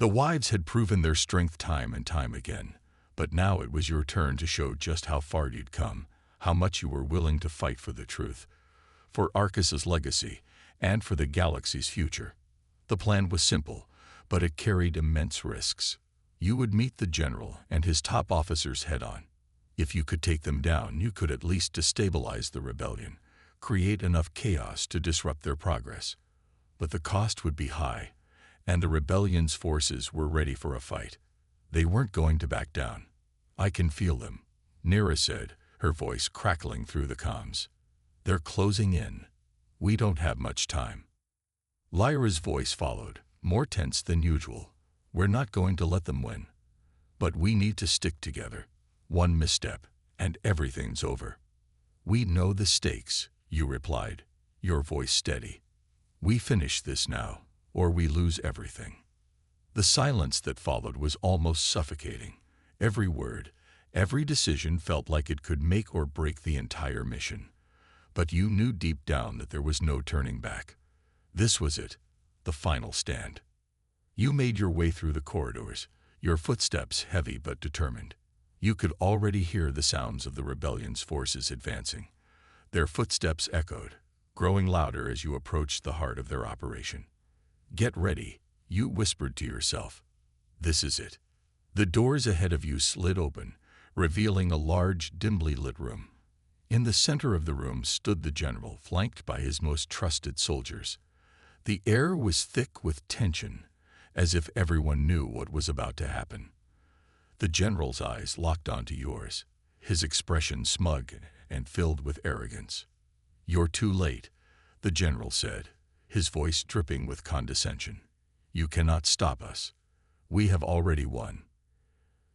The wives had proven their strength time and time again, but now it was your turn to show just how far you'd come, how much you were willing to fight for the truth, for Arcus's legacy, and for the galaxy's future. The plan was simple, but it carried immense risks. You would meet the general and his top officers head-on. If you could take them down, you could at least destabilize the rebellion, create enough chaos to disrupt their progress. But the cost would be high, and the rebellion's forces were ready for a fight. They weren't going to back down. "I can feel them," Nira said, her voice crackling through the comms. "They're closing in. We don't have much time." Lyra's voice followed, more tense than usual. "We're not going to let them win. But we need to stick together. One misstep, and everything's over." "We know the stakes," you replied, your voice steady. "We finish this now, or we lose everything." The silence that followed was almost suffocating. Every word, every decision felt like it could make or break the entire mission. But you knew deep down that there was no turning back. This was it, the final stand. You made your way through the corridors, your footsteps heavy but determined. You could already hear the sounds of the rebellion's forces advancing. Their footsteps echoed, growing louder as you approached the heart of their operation. "Get ready," you whispered to yourself. "This is it." The doors ahead of you slid open, revealing a large, dimly lit room. In the center of the room stood the general, flanked by his most trusted soldiers. The air was thick with tension, as if everyone knew what was about to happen. The general's eyes locked onto yours, his expression smug and filled with arrogance. "You're too late," the general said, his voice dripping with condescension. "You cannot stop us. We have already won."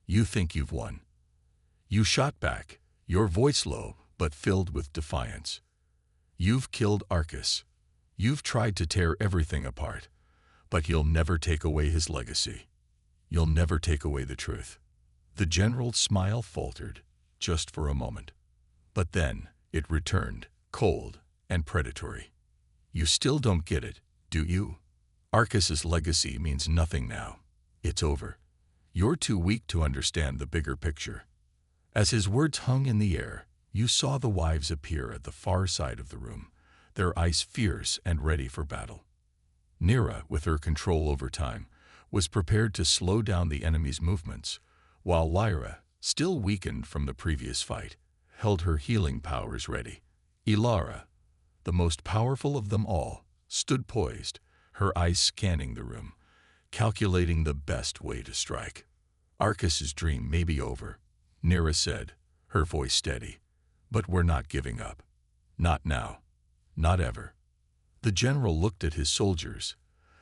"You think you've won?" You shot back, your voice low but filled with defiance. "You've killed Arcus. You've tried to tear everything apart, but you'll never take away his legacy. You'll never take away the truth." The general's smile faltered, just for a moment. But then it returned, cold and predatory. "You still don't get it, do you? Arcus's legacy means nothing now. It's over. You're too weak to understand the bigger picture." As his words hung in the air, you saw the wives appear at the far side of the room, their eyes fierce and ready for battle. Nira, with her control over time, was prepared to slow down the enemy's movements, while Lyra, still weakened from the previous fight, held her healing powers ready. Ilara, the most powerful of them all, stood poised, her eyes scanning the room, calculating the best way to strike. "Arcus's dream may be over," Nira said, her voice steady, "but we're not giving up. Not now. Not ever." The general looked at his soldiers,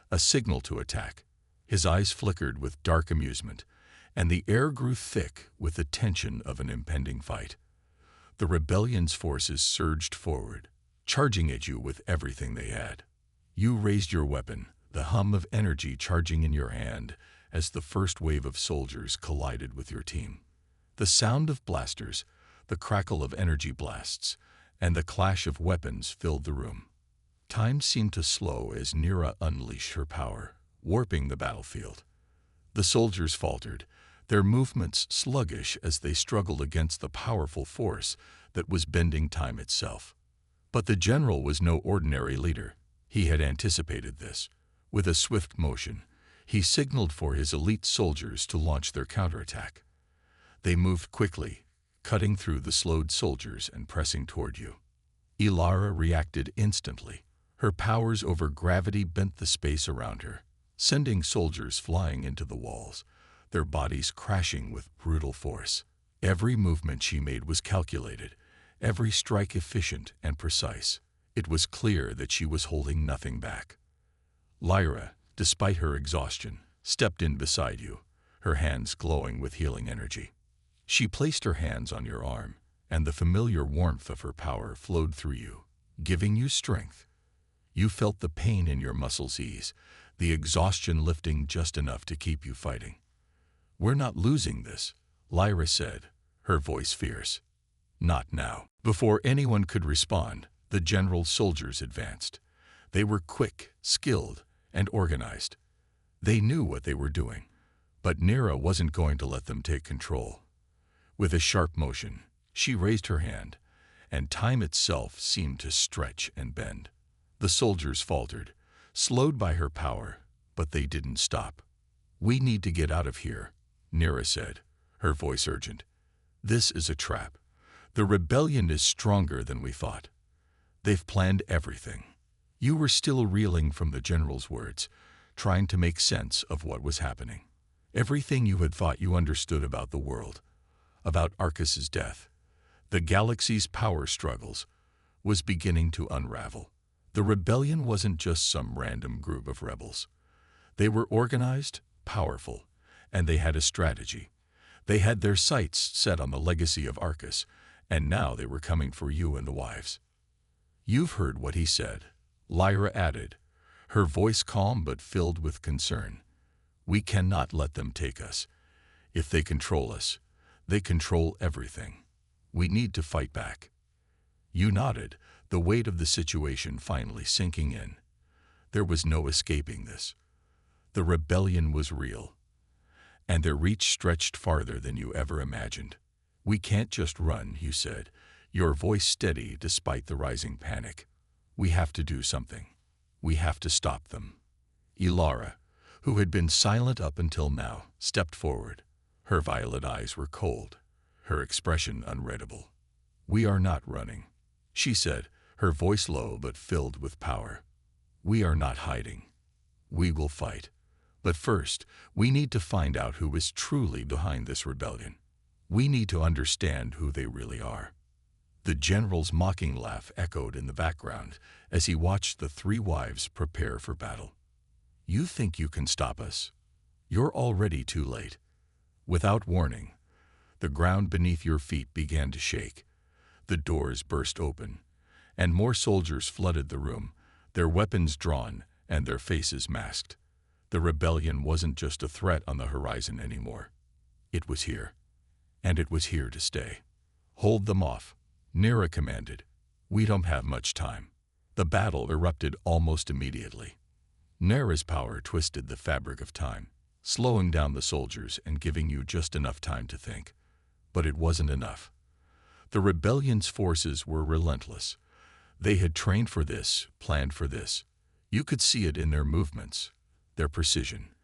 a signal to attack. His eyes flickered with dark amusement, and the air grew thick with the tension of an impending fight. The rebellion's forces surged forward, charging at you with everything they had. You raised your weapon, the hum of energy charging in your hand as the first wave of soldiers collided with your team. The sound of blasters, the crackle of energy blasts, and the clash of weapons filled the room. Time seemed to slow as Nira unleashed her power, warping the battlefield. The soldiers faltered, their movements sluggish as they struggled against the powerful force that was bending time itself. But the general was no ordinary leader. He had anticipated this. With a swift motion, he signaled for his elite soldiers to launch their counterattack. They moved quickly, cutting through the slowed soldiers and pressing toward you. Ilara reacted instantly. Her powers over gravity bent the space around her, sending soldiers flying into the walls, their bodies crashing with brutal force. Every movement she made was calculated, every strike efficient and precise. It was clear that she was holding nothing back. Lyra, despite her exhaustion, stepped in beside you, her hands glowing with healing energy. She placed her hands on your arm, and the familiar warmth of her power flowed through you, giving you strength. You felt the pain in your muscles ease, the exhaustion lifting just enough to keep you fighting. "We're not losing this," Lyra said, her voice fierce. "Not now." Before anyone could respond, the general's soldiers advanced. They were quick, skilled, and organized. They knew what they were doing, but Nera wasn't going to let them take control. With a sharp motion, she raised her hand, and time itself seemed to stretch and bend. The soldiers faltered, slowed by her power, but they didn't stop. "We need to get out of here," Nera said, her voice urgent. "This is a trap. The rebellion is stronger than we thought. They've planned everything." You were still reeling from the general's words, trying to make sense of what was happening. Everything you had thought you understood about the world, about Arcus's death, the galaxy's power struggles, was beginning to unravel. The rebellion wasn't just some random group of rebels. They were organized, powerful, and they had a strategy. They had their sights set on the legacy of Arcus, and now they were coming for you and the wives. "You've heard what he said," Lyra added, her voice calm but filled with concern. "We cannot let them take us. If they control us, they control everything. We need to fight back." You nodded, the weight of the situation finally sinking in. There was no escaping this. The rebellion was real, and their reach stretched farther than you ever imagined. "We can't just run," you said, your voice steady despite the rising panic. "We have to do something. We have to stop them." Ilara, who had been silent up until now, stepped forward. Her violet eyes were cold, her expression unreadable. "We are not running," she said, her voice low but filled with power. "We are not hiding. We will fight. But first, we need to find out who is truly behind this rebellion. We need to understand who they really are." The general's mocking laugh echoed in the background as he watched the three wives prepare for battle. "You think you can stop us? You're already too late." Without warning, the ground beneath your feet began to shake. The doors burst open, and more soldiers flooded the room, their weapons drawn and their faces masked. The rebellion wasn't just a threat on the horizon anymore. It was here, and it was here to stay. "Hold them off," Nera commanded. "We don't have much time." The battle erupted almost immediately. Nera's power twisted the fabric of time, slowing down the soldiers and giving you just enough time to think. But it wasn't enough. The rebellion's forces were relentless. They had trained for this, planned for this. You could see it in their movements, their precision.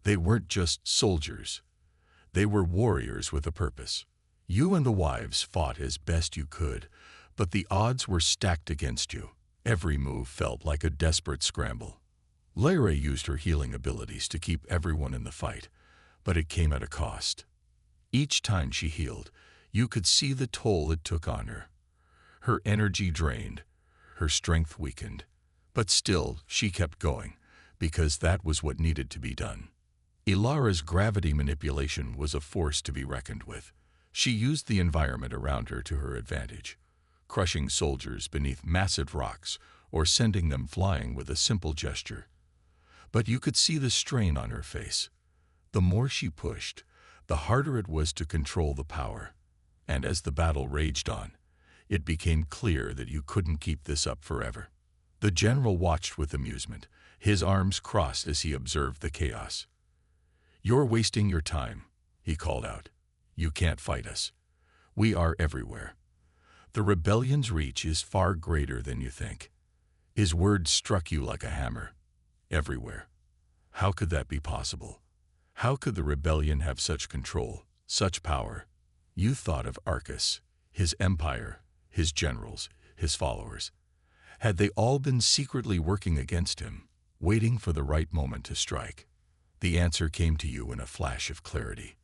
They weren't just soldiers. They were warriors with a purpose. You and the wives fought as best you could, but the odds were stacked against you. Every move felt like a desperate scramble. Lyra used her healing abilities to keep everyone in the fight, but it came at a cost. Each time she healed, you could see the toll it took on her. Her energy drained, her strength weakened. But still, she kept going, because that was what needed to be done. Ilara's gravity manipulation was a force to be reckoned with. She used the environment around her to her advantage, crushing soldiers beneath massive rocks or sending them flying with a simple gesture. But you could see the strain on her face. The more she pushed, the harder it was to control the power. And as the battle raged on, it became clear that you couldn't keep this up forever. The general watched with amusement, his arms crossed as he observed the chaos. "You're wasting your time," he called out. "You can't fight us. We are everywhere. The rebellion's reach is far greater than you think." His words struck you like a hammer. Everywhere. How could that be possible? How could the rebellion have such control, such power? You thought of Arcus, his empire, his generals, his followers. Had they all been secretly working against him, waiting for the right moment to strike? The answer came to you in a flash of clarity.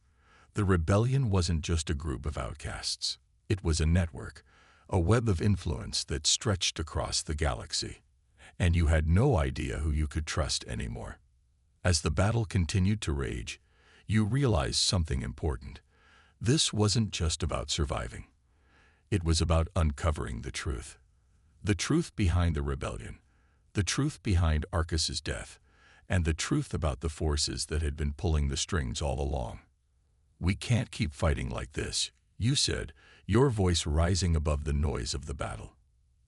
The rebellion wasn't just a group of outcasts. It was a network, a web of influence that stretched across the galaxy. And you had no idea who you could trust anymore. As the battle continued to rage, you realized something important. This wasn't just about surviving. It was about uncovering the truth. The truth behind the rebellion, the truth behind Arcus's death, and the truth about the forces that had been pulling the strings all along. "We can't keep fighting like this," you said, your voice rising above the noise of the battle.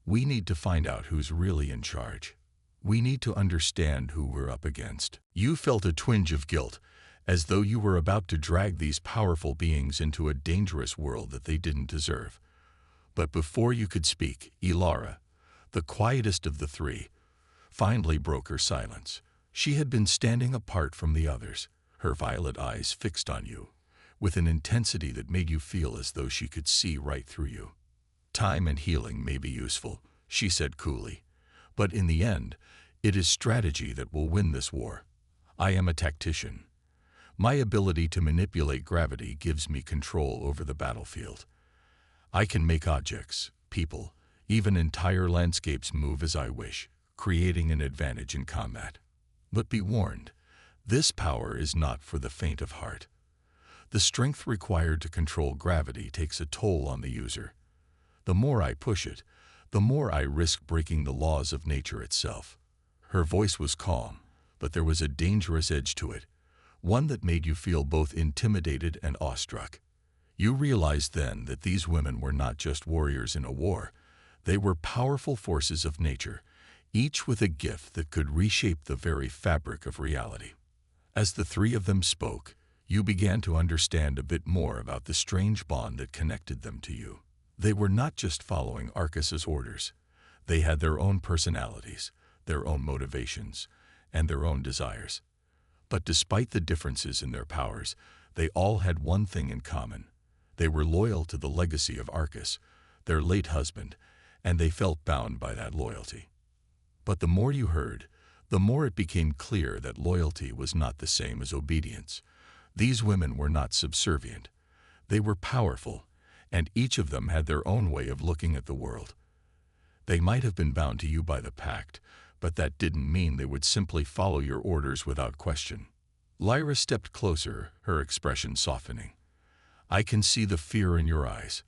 "We need to find out who's really in charge. We need to understand who we're up against. You felt a twinge of guilt, as though you were about to drag these powerful beings into a dangerous world that they didn't deserve. But before you could speak, Ilara, the quietest of the three, finally broke her silence. She had been standing apart from the others, her violet eyes fixed on you, with an intensity that made you feel as though she could see right through you. "Time and healing may be useful," she said coolly, "but in the end, it is strategy that will win this war. I am a tactician. My ability to manipulate gravity gives me control over the battlefield. I can make objects, people, even entire landscapes move as I wish, creating an advantage in combat. But be warned, this power is not for the faint of heart. The strength required to control gravity takes a toll on the user. The more I push it, the more I risk breaking the laws of nature itself." Her voice was calm, but there was a dangerous edge to it, one that made you feel both intimidated and awestruck. You realized then that these women were not just warriors in a war. They were powerful forces of nature, each with a gift that could reshape the very fabric of reality. As the three of them spoke, you began to understand a bit more about the strange bond that connected them to you. They were not just following Arcus's orders. They had their own personalities, their own motivations, and their own desires. But despite the differences in their powers, they all had one thing in common. They were loyal to the legacy of Arcus, their late husband, and they felt bound by that loyalty. But the more you heard, the more it became clear that loyalty was not the same as obedience. These women were not subservient. They were powerful, and each of them had their own way of looking at the world. They might have been bound to you by the pact, but that didn't mean they would simply follow your orders without question. Lyra stepped closer, her expression softening. "I can see the fear in your eyes.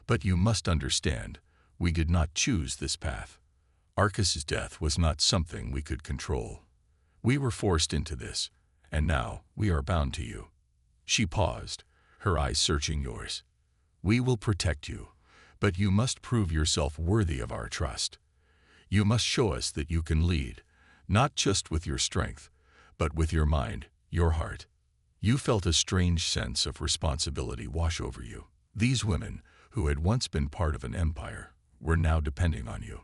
But you must understand, we did not choose this path. Arcus's death was not something we could control. We were forced into this, and now we are bound to you." She paused, her eyes searching yours. "We will protect you, but you must prove yourself worthy of our trust. You must show us that you can lead, not just with your strength, but with your mind, your heart." You felt a strange sense of responsibility wash over you. These women, who had once been part of an empire, were now depending on you.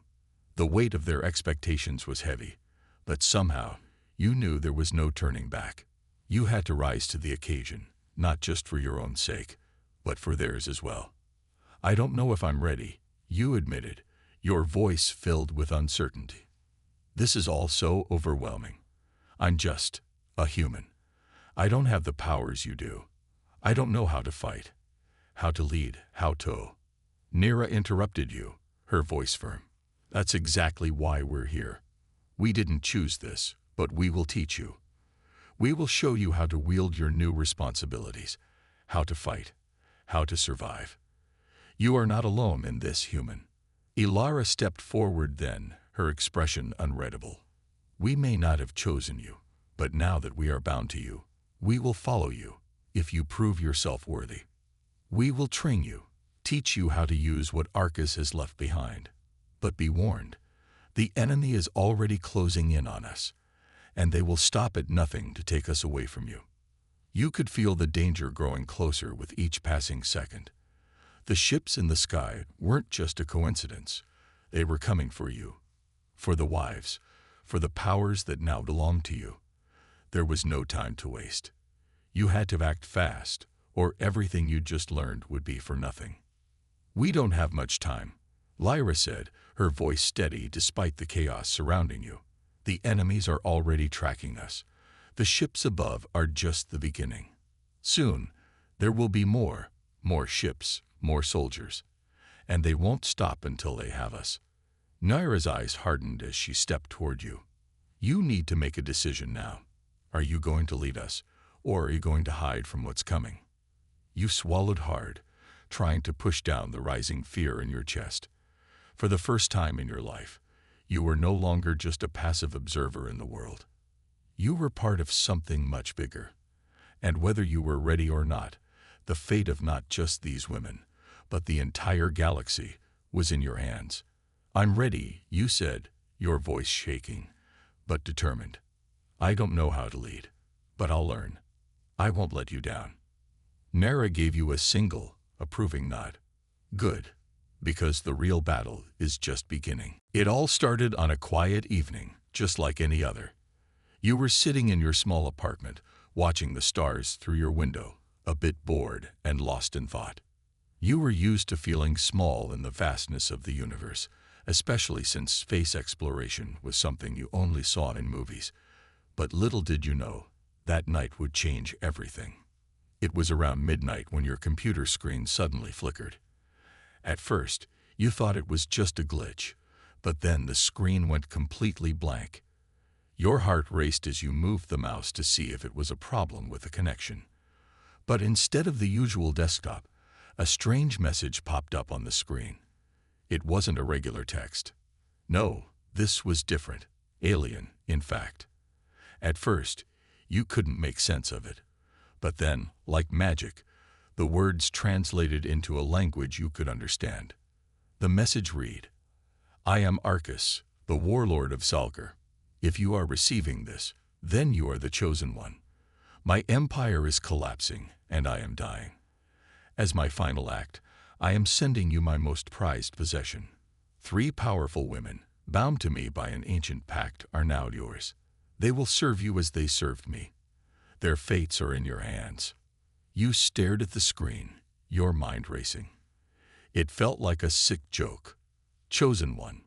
The weight of their expectations was heavy, but somehow you knew there was no turning back. You had to rise to the occasion, not just for your own sake, but for theirs as well. "I don't know if I'm ready," you admitted, your voice filled with uncertainty. "This is all so overwhelming. I'm just a human. I don't have the powers you do. I don't know how to fight, how to lead, how to—" Nira interrupted you, her voice firm. "That's exactly why we're here. We didn't choose this, but we will teach you. We will show you how to wield your new responsibilities, how to fight, how to survive. You are not alone in this, human." Ilara stepped forward then, her expression unreadable. "We may not have chosen you, but now that we are bound to you, we will follow you, if you prove yourself worthy. We will train you, teach you how to use what Arcus has left behind. But be warned, the enemy is already closing in on us, and they will stop at nothing to take us away from you." You could feel the danger growing closer with each passing second. The ships in the sky weren't just a coincidence. They were coming for you, for the wives, for the powers that now belong to you. There was no time to waste. You had to act fast, or everything you just learned would be for nothing. "We don't have much time," Lyra said, her voice steady despite the chaos surrounding you. "The enemies are already tracking us. The ships above are just the beginning. Soon, there will be more ships, more soldiers, and they won't stop until they have us." Naira's eyes hardened as she stepped toward you. "You need to make a decision now. Are you going to lead us, or are you going to hide from what's coming?" You swallowed hard, trying to push down the rising fear in your chest. For the first time in your life, you were no longer just a passive observer in the world. You were part of something much bigger. And whether you were ready or not, the fate of not just these women, but the entire galaxy, was in your hands. "I'm ready," you said, your voice shaking. but determined. I don't know how to lead, but I'll learn. I won't let you down. Nara gave you a single, approving nod. Good, because the real battle is just beginning. It all started on a quiet evening, just like any other. You were sitting in your small apartment, watching the stars through your window, a bit bored and lost in thought. You were used to feeling small in the vastness of the universe, especially since space exploration was something you only saw in movies. But little did you know, that night would change everything. It was around midnight when your computer screen suddenly flickered. At first, you thought it was just a glitch, but then the screen went completely blank. Your heart raced as you moved the mouse to see if it was a problem with the connection. But instead of the usual desktop, a strange message popped up on the screen. It wasn't a regular text. No, this was different. Alien, in fact. At first, you couldn't make sense of it. But then, like magic, the words translated into a language you could understand. The message read, "I am Arcus, the warlord of Salgar. If you are receiving this, then you are the chosen one. My empire is collapsing, and I am dying. As my final act, I am sending you my most prized possession. 3 powerful women, bound to me by an ancient pact, are now yours. They will serve you as they served me. Their fates are in your hands." You stared at the screen, your mind racing. It felt like a sick joke. Chosen one.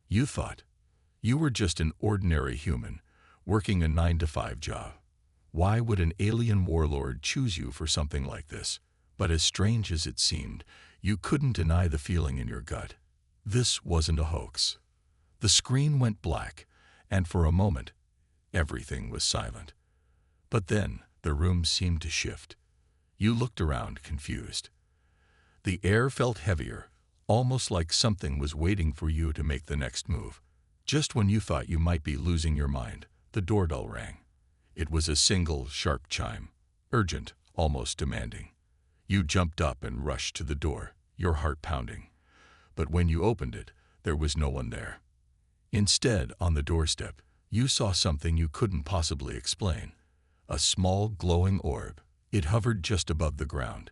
You thought. You were just an ordinary human, working a 9-to-5 job. Why would an alien warlord choose you for something like this? But as strange as it seemed, you couldn't deny the feeling in your gut. This wasn't a hoax. The screen went black, and for a moment, everything was silent. But then, the room seemed to shift. You looked around, confused. The air felt heavier, almost like something was waiting for you to make the next move. Just when you thought you might be losing your mind, the doorbell rang. It was a single, sharp chime, urgent, almost demanding. You jumped up and rushed to the door, your heart pounding. But when you opened it, there was no one there. Instead, on the doorstep, you saw something you couldn't possibly explain. A small, glowing orb. It hovered just above the ground,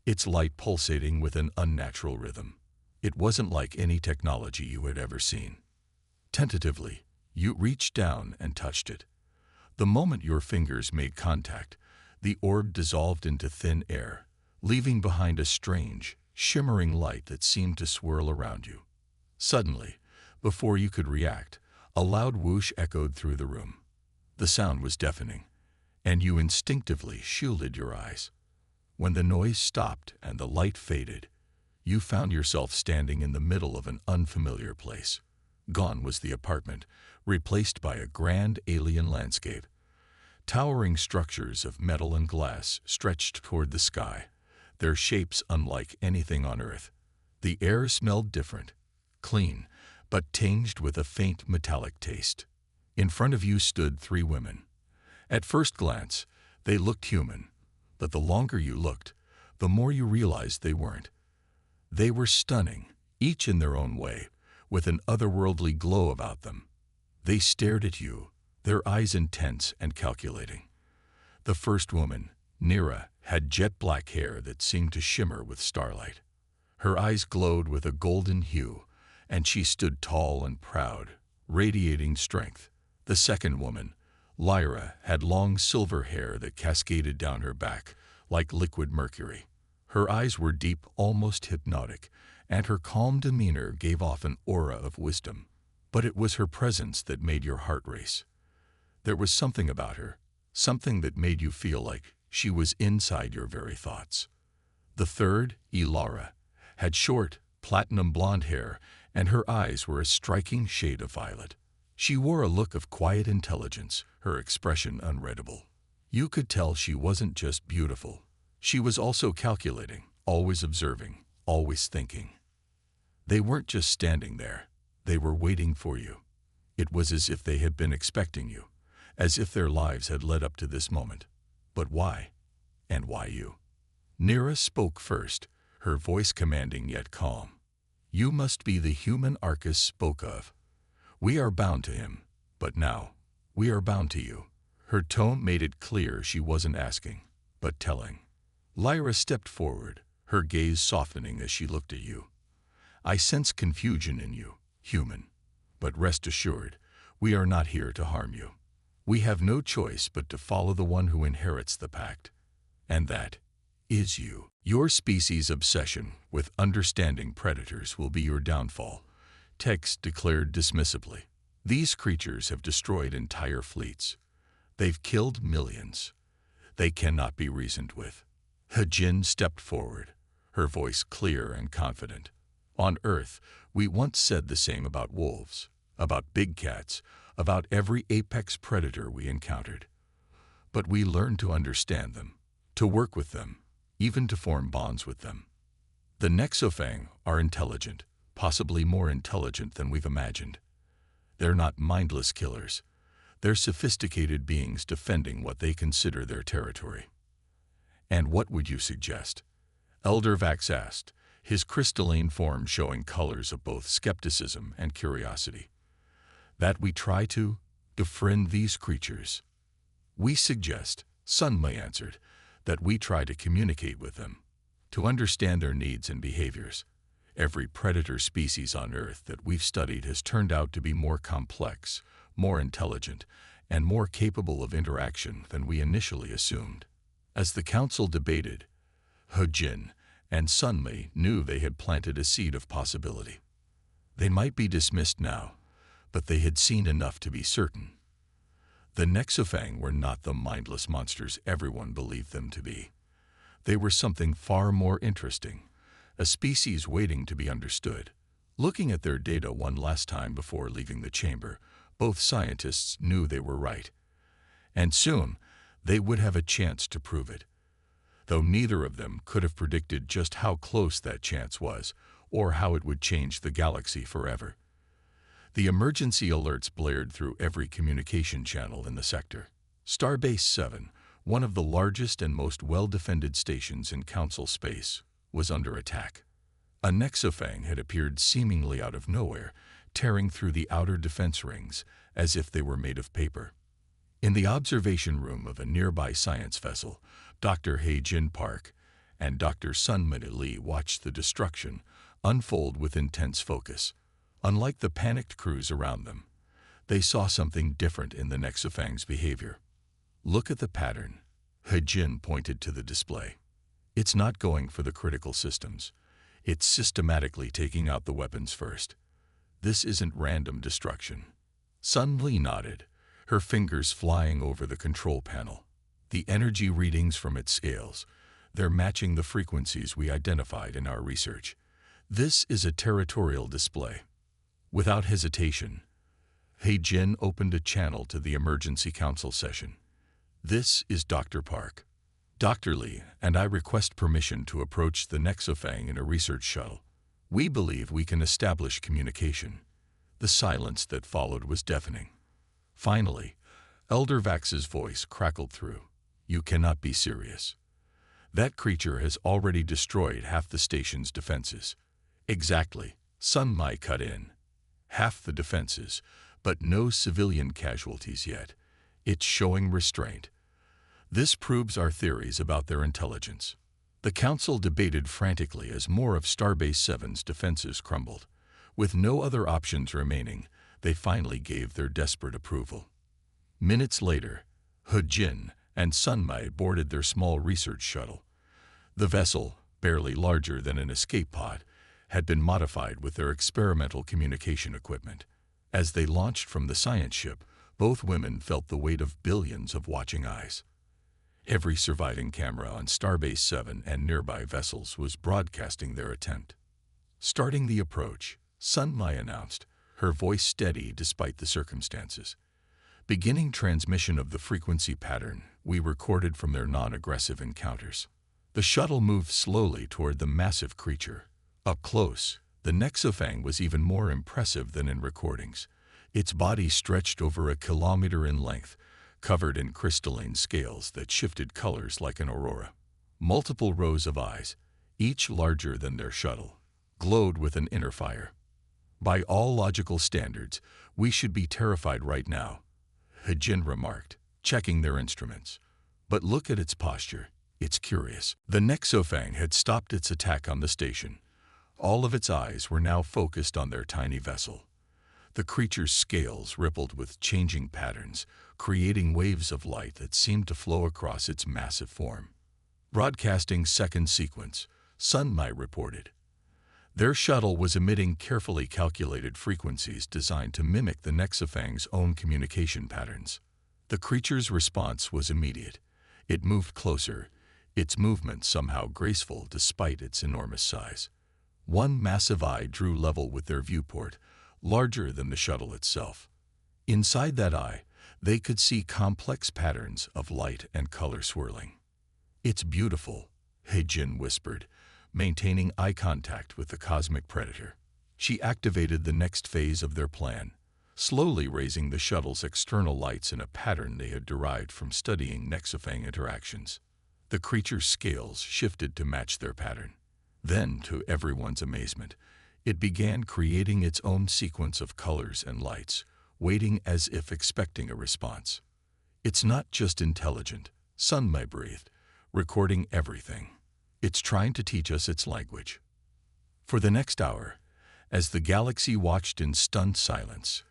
its light pulsating with an unnatural rhythm. It wasn't like any technology you had ever seen. Tentatively, you reached down and touched it. The moment your fingers made contact, the orb dissolved into thin air, leaving behind a strange, shimmering light that seemed to swirl around you. Suddenly, before you could react, a loud whoosh echoed through the room. The sound was deafening, and you instinctively shielded your eyes. When the noise stopped and the light faded, you found yourself standing in the middle of an unfamiliar place. Gone was the apartment, replaced by a grand alien landscape. Towering structures of metal and glass stretched toward the sky, their shapes unlike anything on Earth. The air smelled different, clean, but tinged with a faint metallic taste. In front of you stood 3 women. At first glance, they looked human, but the longer you looked, the more you realized they weren't. They were stunning, each in their own way, with an otherworldly glow about them. They stared at you, their eyes intense and calculating. The first woman, Nira, had jet black hair that seemed to shimmer with starlight. Her eyes glowed with a golden hue, and she stood tall and proud, radiating strength. The second woman, Lyra, had long silver hair that cascaded down her back like liquid mercury. Her eyes were deep, almost hypnotic, and her calm demeanor gave off an aura of wisdom. But it was her presence that made your heart race. There was something about her, something that made you feel like she was inside your very thoughts. The third, Ilara, had short, platinum blonde hair, and her eyes were a striking shade of violet. She wore a look of quiet intelligence, her expression unreadable. You could tell she wasn't just beautiful. She was also calculating, always observing, always thinking. They weren't just standing there. They were waiting for you. It was as if they had been expecting you, as if their lives had led up to this moment. But why? And why you? Nira spoke first, her voice commanding yet calm. "You must be the human Arcus spoke of. We are bound to him, but now We are bound to you." Her tone made it clear she wasn't asking, but telling. Lyra stepped forward, her gaze softening as she looked at you. "I sense confusion in you, human. But rest assured, we are not here to harm you. We have no choice but to follow the one who inherits the pact. And that is you. Your species' obsession with understanding predators will be your downfall," Tex declared dismissively. "These creatures have destroyed entire fleets. They've killed millions. They cannot be reasoned with." Hajin stepped forward, her voice clear and confident. "On Earth, we once said the same about wolves, about big cats, about every apex predator we encountered. But we learned to understand them, to work with them, even to form bonds with them. The Nexofang are intelligent, possibly more intelligent than we've imagined. They're not mindless killers. They're sophisticated beings defending what they consider their territory." "And what would you suggest?" Elder Vax asked, his crystalline form showing colors of both skepticism and curiosity. "That we try to befriend these creatures." "We suggest," Sunmay answered, "that we try to communicate with them, to understand their needs and behaviors. Every predator species on Earth that we've studied has turned out to be more complex, more intelligent, and more capable of interaction than we initially assumed." As the council debated, Hajin and Sunmay knew they had planted a seed of possibility. They might be dismissed now, but they had seen enough to be certain. The Nexofang were not the mindless monsters everyone believed them to be. They were something far more interesting, a species waiting to be understood. Looking at their data one last time before leaving the chamber, both scientists knew they were right. And soon, they would have a chance to prove it. Though neither of them could have predicted just how close that chance was, or how it would change the galaxy forever. The emergency alerts blared through every communication channel in the sector. Starbase 7, one of the largest and most well-defended stations in Council space, was under attack. A Nexofang had appeared seemingly out of nowhere, tearing through the outer defense rings as if they were made of paper. In the observation room of a nearby science vessel, Dr. Hae-Jin Park and Dr. Sunmin Lee watched the destruction unfold with intense focus. Unlike the panicked crews around them, they saw something different in the Nexofang's behavior. "Look at the pattern," Hae-Jin pointed to the display. "It's not going for the critical systems. It's systematically taking out the weapons first. This isn't random destruction." Sun Li nodded, her fingers flying over the control panel. "The energy readings from its scales, they're matching the frequencies we identified in our research. This is a territorial display." Without hesitation, Hae-Jin opened a channel to the emergency council session. "This is Dr. Park. Dr. Lee and I request permission to approach the Nexofang in a research shuttle. We believe we can establish communication." The silence that followed was deafening. Finally, Elder Vax's voice crackled through. "You cannot be serious. That creature has already destroyed half the station's defenses." "Exactly," Sun Mai cut in. "Half the defenses, but no civilian casualties yet. It's showing restraint. This proves our theories about their intelligence." The council debated frantically as more of Starbase 7's defenses crumbled. With no other options remaining, they finally gave their desperate approval. Minutes later, Hajin and Sunmai boarded their small research shuttle. The vessel, barely larger than an escape pod, had been modified with their experimental communication equipment. As they launched from the science ship, both women felt the weight of billions of watching eyes. Every surviving camera on Starbase 7 and nearby vessels was broadcasting their attempt. Starting the approach, Sunmai announced, her voice steady despite the circumstances. "Beginning transmission of the frequency pattern we recorded from their non-aggressive encounters." The shuttle moved slowly toward the massive creature. Up close, the Nexofang was even more impressive than in recordings. Its body stretched over a kilometer in length, covered in crystalline scales that shifted colors like an aurora. Multiple rows of eyes, each larger than their shuttle, glowed with an inner fire. "By all logical standards, we should be terrified right now," Hejin remarked, checking their instruments. But look at its posture. It's curious. The Nexofang had stopped its attack on the station. All of its eyes were now focused on their tiny vessel. The creature's scales rippled with changing patterns, creating waves of light that seemed to flow across its massive form. Broadcasting second sequence, Sunmai reported. Their shuttle was emitting carefully calculated frequencies designed to mimic the Nexofang's own communication patterns. The creature's response was immediate. It moved closer, its movement somehow graceful despite its enormous size. One massive eye drew level with their viewport, larger than the shuttle itself. Inside that eye, they could see complex patterns of light and color swirling. "It's beautiful," Hejin whispered, maintaining eye contact with the cosmic predator. She activated the next phase of their plan, slowly raising the shuttle's external lights in a pattern they had derived from studying Nexofang interactions. The creature's scales shifted to match their pattern. Then, to everyone's amazement, it began creating its own sequence of colors and lights, waiting as if expecting a response. "It's not just intelligent," Sunmai breathed, recording everything. "It's trying to teach us its language." For the next hour, as the galaxy watched in stunned silence,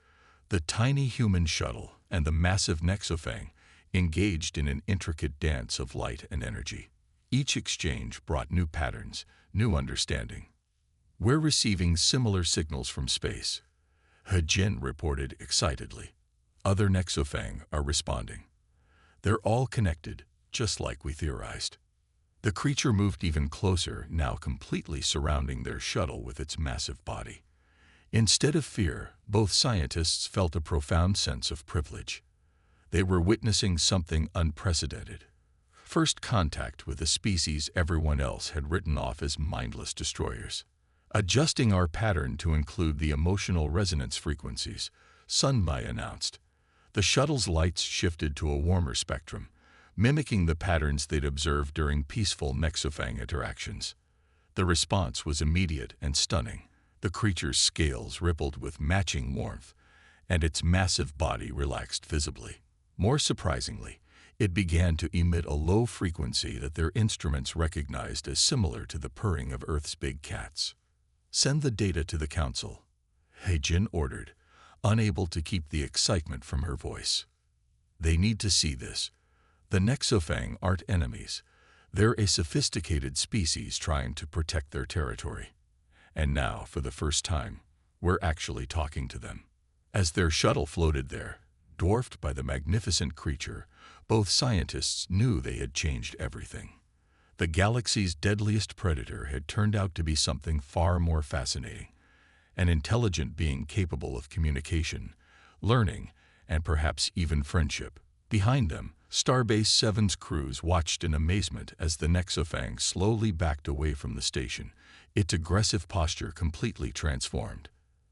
the tiny human shuttle and the massive Nexofang engaged in an intricate dance of light and energy. Each exchange brought new patterns, new understanding. "We're receiving similar signals from space," Hejin reported excitedly. "Other Nexofang are responding. They're all connected, just like we theorized." The creature moved even closer, now completely surrounding their shuttle with its massive body. Instead of fear, both scientists felt a profound sense of privilege. They were witnessing something unprecedented. First contact with a species everyone else had written off as mindless destroyers. "Adjusting our pattern to include the emotional resonance frequencies," Sunmai announced. The shuttle's lights shifted to a warmer spectrum, mimicking the patterns they'd observed during peaceful Nexofang interactions. The response was immediate and stunning. The creature's scales rippled with matching warmth, and its massive body relaxed visibly. More surprisingly, it began to emit a low frequency that their instruments recognized as similar to the purring of Earth's big cats. "Send the data to the Council," Hejin ordered, unable to keep the excitement from her voice. "They need to see this. The Nexofang aren't enemies. They're a sophisticated species trying to protect their territory. And now, for the first time, we're actually talking to them." As their shuttle floated there, dwarfed by the magnificent creature, both scientists knew they had changed everything. The galaxy's deadliest predator had turned out to be something far more fascinating, an intelligent being capable of communication, learning, and perhaps even friendship. Behind them, Starbase 7's crews watched in amazement as the Nexofang slowly backed away from the station, its aggressive posture completely transformed.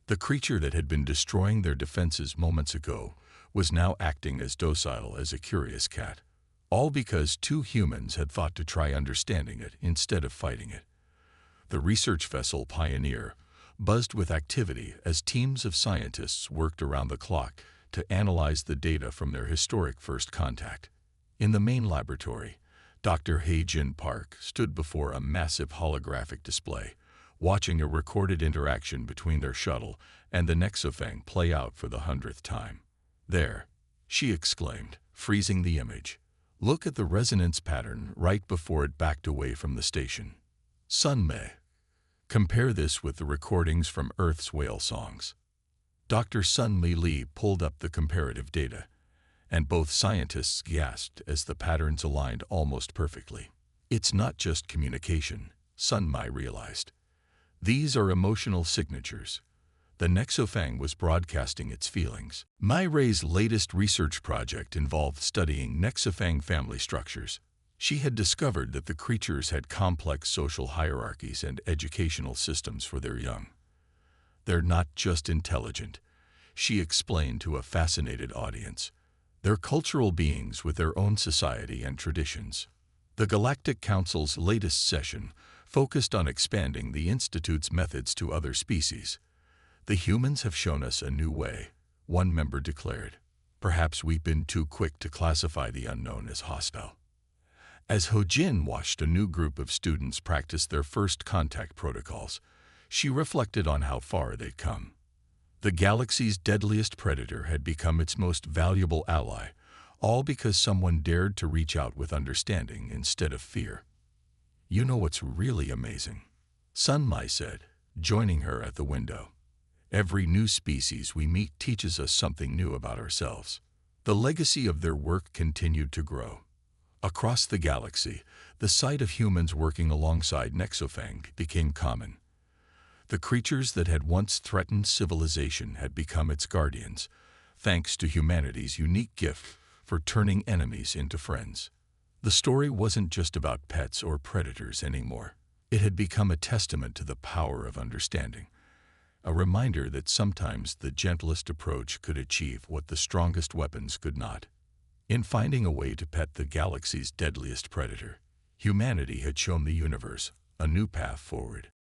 The creature that had been destroying their defenses moments ago was now acting as docile as a curious cat. All because two humans had thought to try understanding it instead of fighting it. The research vessel Pioneer buzzed with activity as teams of scientists worked around the clock to analyze the data from their historic first contact. In the main laboratory, Dr. Hejin Park stood before a massive holographic display, watching a recorded interaction between their shuttle and the Nexofang play out for the 100th time. "There," she exclaimed, freezing the image. "Look at the resonance pattern right before it backed away from the station. Sunmai, compare this with the recordings from Earth's whale songs." Dr. Sunmi Lee pulled up the comparative data, and both scientists gasped as the patterns aligned almost perfectly. "It's not just communication," Sunmai realized. "These are emotional signatures." The Nexofang was broadcasting its feelings. Mai Ray's latest research project involved studying Nexofang family structures. She had discovered that the creatures had complex social hierarchies and educational systems for their young. "They're not just intelligent," she explained to a fascinated audience. "They're cultural beings with their own society and traditions." The Galactic Council's latest session focused on expanding the Institute's methods to other species. "The humans have shown us a new way," one member declared. Perhaps we've been too quick to classify the unknown as hostile. As Ho-Jin watched a new group of students practice their first contact protocols, she reflected on how far they'd come. The galaxy's deadliest predator had become its most valuable ally, all because someone dared to reach out with understanding instead of fear. "You know what's really amazing?" Sun Mai said, joining her at the window. "Every new species we meet teaches us something new about ourselves." The legacy of their work continued to grow. Across the galaxy, the sight of humans working alongside Nexofang became common. The creatures that had once threatened civilization had become its guardians, thanks to humanity's unique gift for turning enemies into friends. The story wasn't just about pets or predators anymore. It had become a testament to the power of understanding, a reminder that sometimes the gentlest approach could achieve what the strongest weapons could not. In finding a way to pet the galaxy's deadliest predator, humanity had shown the universe a new path forward.